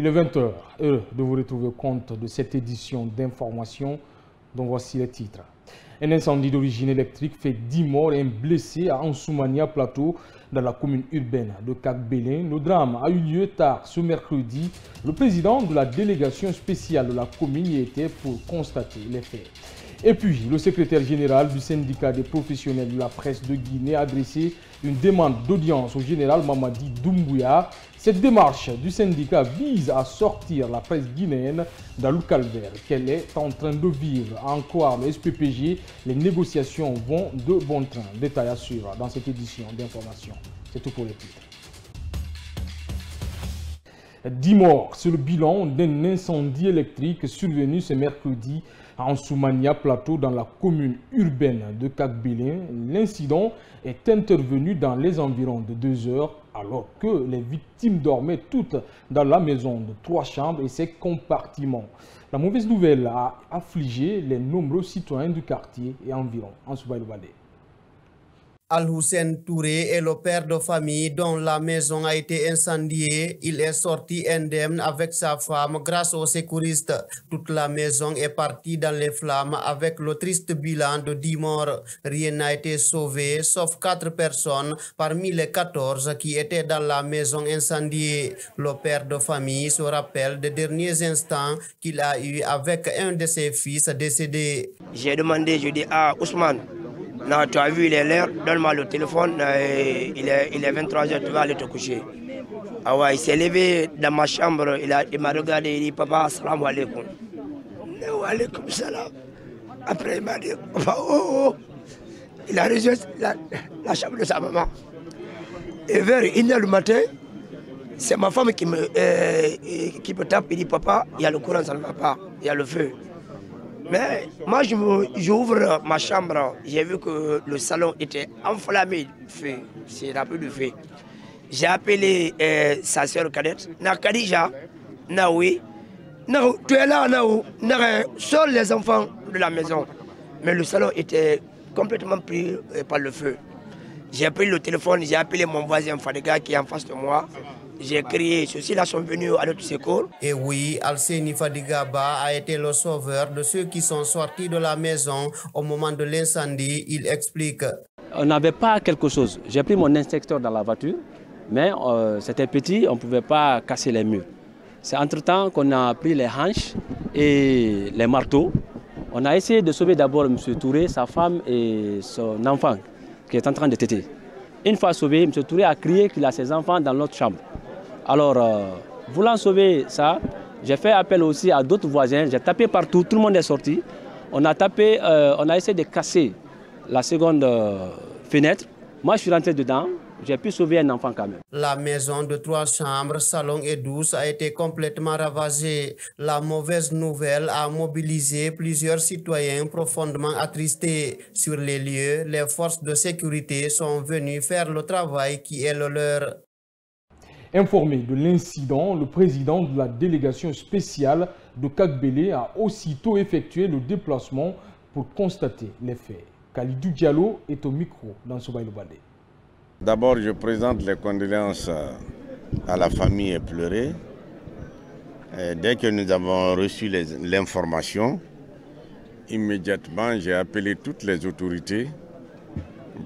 Il est 20 h, heureux de vous retrouver au compte de cette édition d'information dont voici les titres. Un incendie d'origine électrique fait 10 morts et un blessé à Ansoumania Plateau dans la commune urbaine de Kagbélin. Le drame a eu lieu tard ce mercredi. Le président de la délégation spéciale de la commune y était pour constater les faits. Et puis, le secrétaire général du syndicat des professionnels de la presse de Guinée a adressé une demande d'audience au général Mamadi Doumbouya. Cette démarche du syndicat vise à sortir la presse guinéenne dans le calvaire qu'elle est en train de vivre. À en croire le SPPG, les négociations vont de bon train. Détail à suivre dans cette édition d'information. C'est tout pour les titres. 10 morts, c'est le bilan d'un incendie électrique survenu ce mercredi à Ansoumania Plateau dans la commune urbaine de Kagbélin. L'incident est intervenu dans les environs de 2 heures alors que les victimes dormaient toutes dans la maison de 3 chambres et ses compartiments. La mauvaise nouvelle a affligé les nombreux citoyens du quartier et environ. Ansoubaï-Loubadé. Al-Hussein Touré est le père de famille dont la maison a été incendiée. Il est sorti indemne avec sa femme grâce aux sécuristes. Toute la maison est partie dans les flammes avec le triste bilan de 10 morts. Rien n'a été sauvé sauf 4 personnes parmi les 14 qui étaient dans la maison incendiée. Le père de famille se rappelle des derniers instants qu'il a eu avec un de ses fils décédé. J'ai demandé, je dis à Ousmane, non, tu as vu, il est l'heure, donne-moi le téléphone, il est 23 h, tu vas aller te coucher. Ah ouais, il s'est levé dans ma chambre, il m'a regardé, il dit, papa, salam alaikum. Wa alaikum salam. Après, il m'a dit, papa, oh. Il a rejoint la chambre de sa maman. Et vers 1 h du matin, c'est ma femme qui me tape, il dit, papa, il y a le courant, ça ne va pas, il y a le feu. Mais moi, j'ouvre ma chambre, j'ai vu que le salon était enflammé de feu, c'est un peu de feu. J'ai appelé sa soeur cadette, Nakadija, Naoui, tu es là, Naou, sors les enfants de la maison. Mais le salon était complètement pris par le feu. J'ai pris le téléphone, j'ai appelé mon voisin Fadiga qui est en face de moi. J'ai crié, ceux-là sont venus à notre secours. Et oui, Alseni Fadigaba a été le sauveur de ceux qui sont sortis de la maison au moment de l'incendie. Il explique. On n'avait pas quelque chose. J'ai pris mon inspecteur dans la voiture, mais c'était petit, on ne pouvait pas casser les murs. C'est entre-temps qu'on a pris les hanches et les marteaux. On a essayé de sauver d'abord M. Touré, sa femme et son enfant qui est en train de téter. Une fois sauvé, M. Touré a crié qu'il a ses enfants dans l'autre chambre. Alors, voulant sauver ça, j'ai fait appel aussi à d'autres voisins. J'ai tapé partout, tout le monde est sorti. On a tapé, on a essayé de casser la seconde fenêtre. Moi, je suis rentré dedans. J'ai pu sauver un enfant quand même. La maison de 3 chambres, salon et douche a été complètement ravagée. La mauvaise nouvelle a mobilisé plusieurs citoyens profondément attristés. Sur les lieux, les forces de sécurité sont venues faire le travail qui est le leur. Informé de l'incident, le président de la délégation spéciale de Kagbélé a aussitôt effectué le déplacement pour constater les faits. Khalidou Diallo est au micro dans Soubaï-Loubadé. D'abord, je présente les condoléances à la famille éplorée. Dès que nous avons reçu l'information, immédiatement, j'ai appelé toutes les autorités,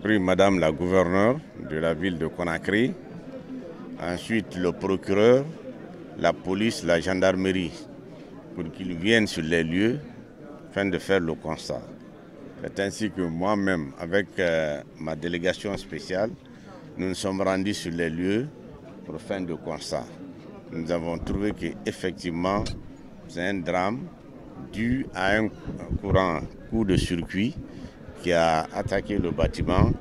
pris Madame la gouverneure de la ville de Conakry, ensuite le procureur, la police, la gendarmerie, pour qu'ils viennent sur les lieux afin de faire le constat. C'est ainsi que moi-même, avec ma délégation spéciale, nous nous sommes rendus sur les lieux pour faire le constat. Nous avons trouvé qu'effectivement, c'est un drame dû à un coup de circuit qui a attaqué le bâtiment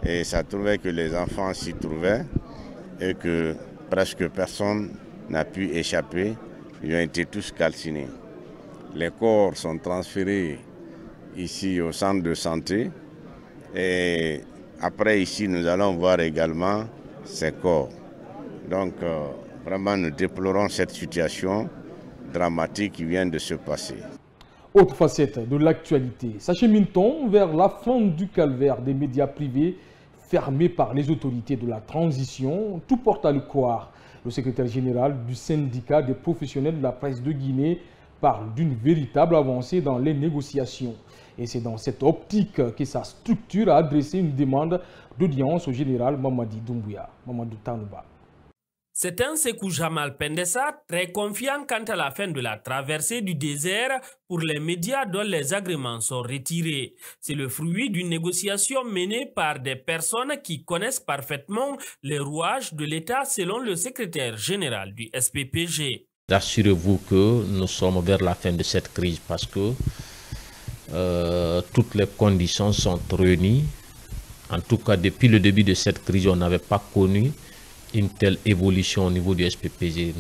et ça trouvait que les enfants s'y trouvaient et que presque personne n'a pu échapper. Ils ont été tous calcinés. Les corps sont transférés ici au centre de santé et après ici nous allons voir également ces corps. Donc vraiment nous déplorons cette situation dramatique qui vient de se passer. Autre facette de l'actualité, s'achemine-t-on vers la fin du calvaire des médias privés fermés par les autorités de la transition? Tout porte à le croire Le secrétaire général du syndicat des professionnels de la presse de Guinée parle d'une véritable avancée dans les négociations. Et c'est dans cette optique que sa structure a adressé une demande d'audience au général Mamadi Doumbouya. Mamadou Tanouba. C'est un Sékou Jamal Pendessa très confiant quant à la fin de la traversée du désert pour les médias dont les agréments sont retirés. C'est le fruit d'une négociation menée par des personnes qui connaissent parfaitement les rouages de l'État selon le secrétaire général du SPPG. Rassurez-vous que nous sommes vers la fin de cette crise parce que toutes les conditions sont réunies. En tout cas, depuis le début de cette crise, on n'avait pas connu une telle évolution au niveau du SPPG.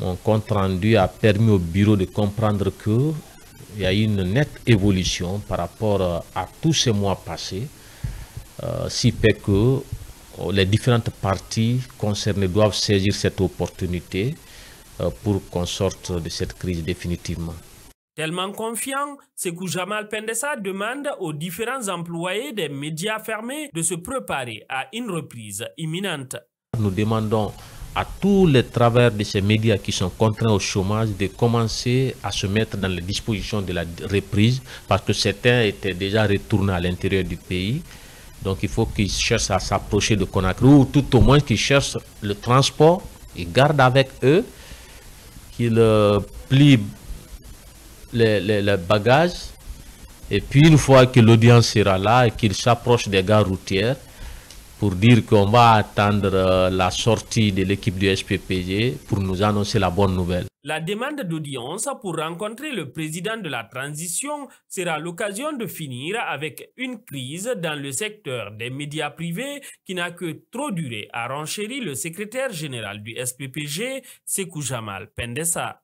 Mon compte rendu a permis au bureau de comprendre qu'il y a eu une nette évolution par rapport à tous ces mois passés, si fait que les différentes parties concernées doivent saisir cette opportunité pour qu'on sorte de cette crise définitivement. Tellement confiant, Sékou Jamal Pendessa demande aux différents employés des médias fermés de se préparer à une reprise imminente. Nous demandons à tous les travailleurs de ces médias qui sont contraints au chômage de commencer à se mettre dans les dispositions de la reprise parce que certains étaient déjà retournés à l'intérieur du pays. Donc il faut qu'ils cherchent à s'approcher de Conakry ou tout au moins qu'ils cherchent le transport, ils gardent avec eux, qu'ils plient les bagages et puis une fois que l'audience sera là et qu'il s'approche des gares routières pour dire qu'on va attendre la sortie de l'équipe du SPPG pour nous annoncer la bonne nouvelle. La demande d'audience pour rencontrer le président de la transition sera l'occasion de finir avec une crise dans le secteur des médias privés qui n'a que trop duré, a renchéri le secrétaire général du SPPG, Sékou Jamal Pendessa.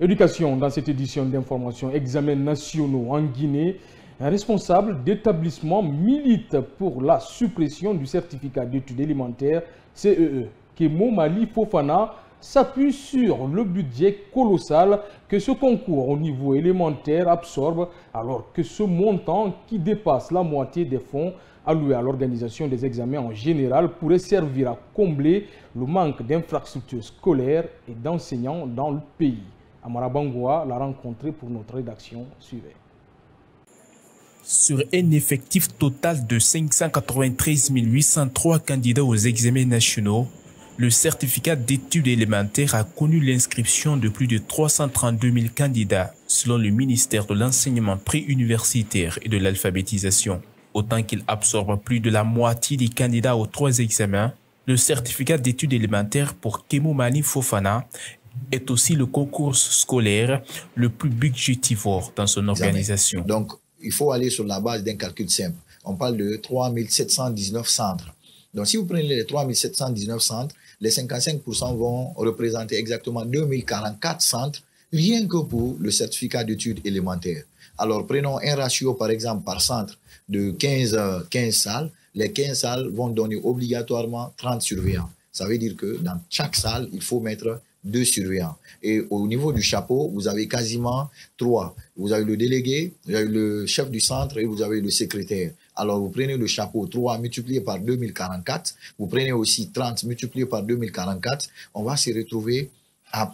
Éducation, dans cette édition d'information, examens nationaux en Guinée, un responsable d'établissement milite pour la suppression du certificat d'études élémentaires CEE. Kemo Mali Fofana s'appuie sur le budget colossal que ce concours au niveau élémentaire absorbe, alors que ce montant qui dépasse la moitié des fonds alloués à l'organisation des examens en général pourrait servir à combler le manque d'infrastructures scolaires et d'enseignants dans le pays. Amara Bangoua l'a rencontré pour notre rédaction. Suivez. Sur un effectif total de 593 803 candidats aux examens nationaux, le certificat d'études élémentaires a connu l'inscription de plus de 332 000 candidats, selon le ministère de l'enseignement préuniversitaire et de l'alphabétisation. Autant qu'il absorbe plus de la moitié des candidats aux 3 examens, le certificat d'études élémentaires pour Kemo Mali Fofana est aussi le concours scolaire le plus budgétivore dans son organisation. Donc, il faut aller sur la base d'un calcul simple. On parle de 3 719 centres. Donc, si vous prenez les 3 719 centres, les 55% vont représenter exactement 2044 centres, rien que pour le certificat d'études élémentaires. Alors, prenons un ratio, par exemple, par centre de 15 salles. Les 15 salles vont donner obligatoirement 30 surveillants. Ça veut dire que dans chaque salle, il faut mettre 2 surveillants. Et au niveau du chapeau, vous avez quasiment 3. Vous avez le délégué, vous avez le chef du centre et vous avez le secrétaire. Alors, vous prenez le chapeau 3 multiplié par 2044. Vous prenez aussi 30 multiplié par 2044. On va se retrouver à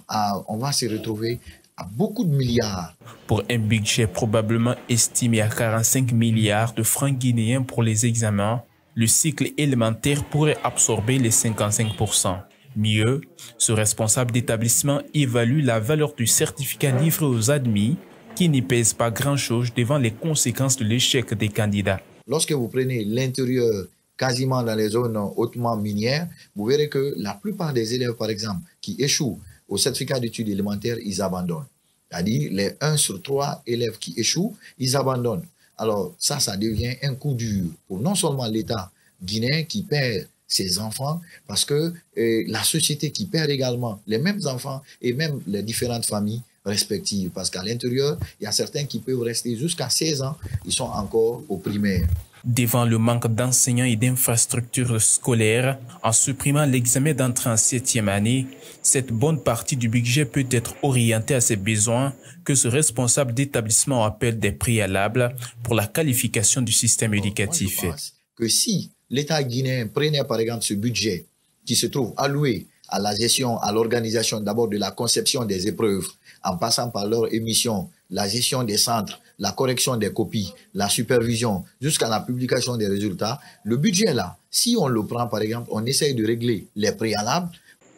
beaucoup de milliards. Pour un budget probablement estimé à 45 milliards de francs guinéens pour les examens, le cycle élémentaire pourrait absorber les 55%. Mieux, ce responsable d'établissement évalue la valeur du certificat livré aux admis qui n'y pèse pas grand-chose devant les conséquences de l'échec des candidats. Lorsque vous prenez l'intérieur, quasiment dans les zones hautement minières, vous verrez que la plupart des élèves, par exemple, qui échouent au certificat d'études élémentaires, ils abandonnent. C'est-à-dire, les 1 sur 3 élèves qui échouent, ils abandonnent. Alors, ça devient un coup dur pour non seulement l'État guinéen qui perd ses enfants, parce que la société qui perd également les mêmes enfants et même les différentes familles respectives. Parce qu'à l'intérieur, il y a certains qui peuvent rester jusqu'à 16 ans, ils sont encore au primaire. Devant le manque d'enseignants et d'infrastructures scolaires, en supprimant l'examen d'entrée en 7e année, cette bonne partie du budget peut être orientée à ces besoins que ce responsable d'établissement appelle des préalables pour la qualification du système éducatif. Moi, je pense que si l'État guinéen prenait par exemple ce budget qui se trouvent alloués à la gestion, à l'organisation d'abord de la conception des épreuves, en passant par leur émission, la gestion des centres, la correction des copies, la supervision, jusqu'à la publication des résultats. Le budget là, si on le prend par exemple, on essaye de régler les préalables.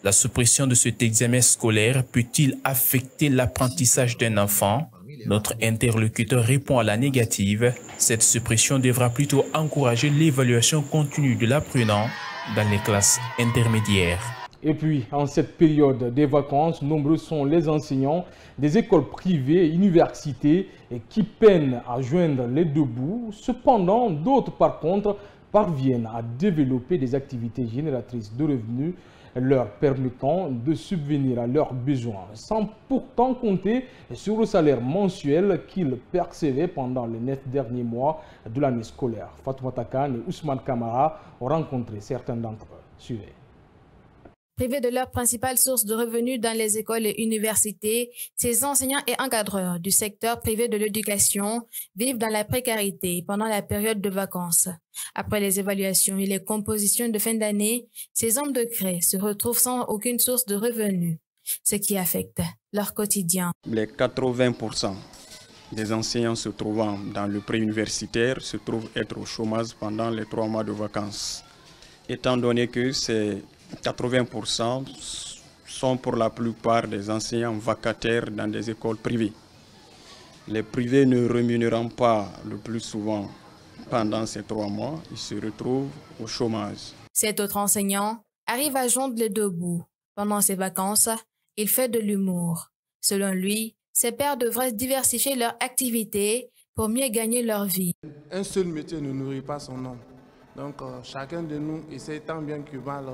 La suppression de cet examen scolaire peut-il affecter l'apprentissage d'un enfant? Notre interlocuteur répond à la négative. Cette suppression devra plutôt encourager l'évaluation continue de l'apprenant dans les classes intermédiaires. Et puis, en cette période des vacances, nombreux sont les enseignants des écoles privées et universités qui peinent à joindre les deux bouts. Cependant, d'autres, par contre, parviennent à développer des activités génératrices de revenus leur permettant de subvenir à leurs besoins, sans pourtant compter sur le salaire mensuel qu'ils percevaient pendant les 9 derniers mois de l'année scolaire. Fatoumata Kane et Ousmane Kamara ont rencontré certains d'entre eux. Suivez. Privés de leur principale source de revenus dans les écoles et universités, ces enseignants et encadreurs du secteur privé de l'éducation vivent dans la précarité pendant la période de vacances. Après les évaluations et les compositions de fin d'année, ces hommes de craie se retrouvent sans aucune source de revenus, ce qui affecte leur quotidien. Les 80% des enseignants se trouvant dans le préuniversitaire se trouvent être au chômage pendant les 3 mois de vacances. Étant donné que ces 80% sont pour la plupart des enseignants vacataires dans des écoles privées. Les privés ne rémunérant pas le plus souvent pendant ces 3 mois, ils se retrouvent au chômage. Cet autre enseignant arrive à joindre les deux bouts. Pendant ses vacances, il fait de l'humour. Selon lui, ses pairs devraient diversifier leur activité pour mieux gagner leur vie. Un seul métier ne nourrit pas son homme. Donc chacun de nous essaie tant bien que mal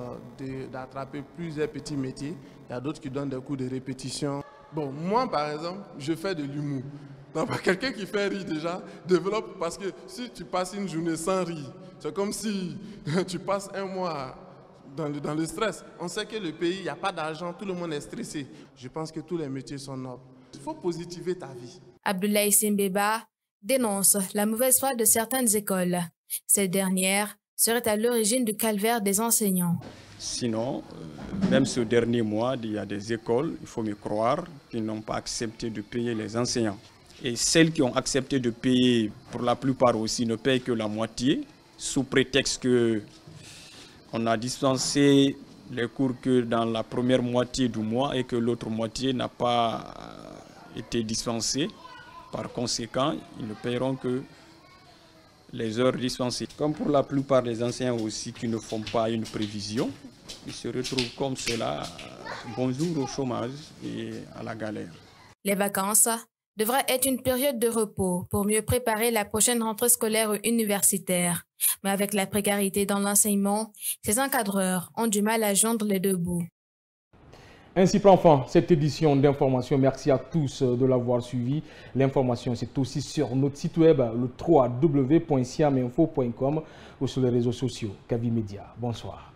d'attraper plusieurs petits métiers. Il y a d'autres qui donnent des cours de répétition. Bon, moi par exemple, je fais de l'humour. Donc quelqu'un qui fait rire déjà, développe, parce que si tu passes une journée sans rire, c'est comme si tu passes un mois dans le stress. On sait que le pays, il n'y a pas d'argent, tout le monde est stressé. Je pense que tous les métiers sont nobles. Il faut positiver ta vie. Abdoulaye Simbeba dénonce la mauvaise foi de certaines écoles. Cette dernière serait à l'origine du calvaire des enseignants. Sinon, même ce dernier mois, il y a des écoles, il faut me croire, qui n'ont pas accepté de payer les enseignants. Et celles qui ont accepté de payer, pour la plupart aussi, ne payent que la moitié, sous prétexte qu'on a dispensé les cours que dans la première moitié du mois et que l'autre moitié n'a pas été dispensée. Par conséquent, ils ne paieront que les heures dispensées. Comme pour la plupart des enseignants aussi qui ne font pas une prévision, ils se retrouvent comme cela, bonjour au chômage et à la galère. Les vacances devraient être une période de repos pour mieux préparer la prochaine rentrée scolaire universitaire. Mais avec la précarité dans l'enseignement, ces encadreurs ont du mal à joindre les deux bouts. Ainsi prend fin cette édition d'information. Merci à tous de l'avoir suivi. L'information, c'est aussi sur notre site web, le www.siaminfo.com ou sur les réseaux sociaux, Kavi Média. Bonsoir.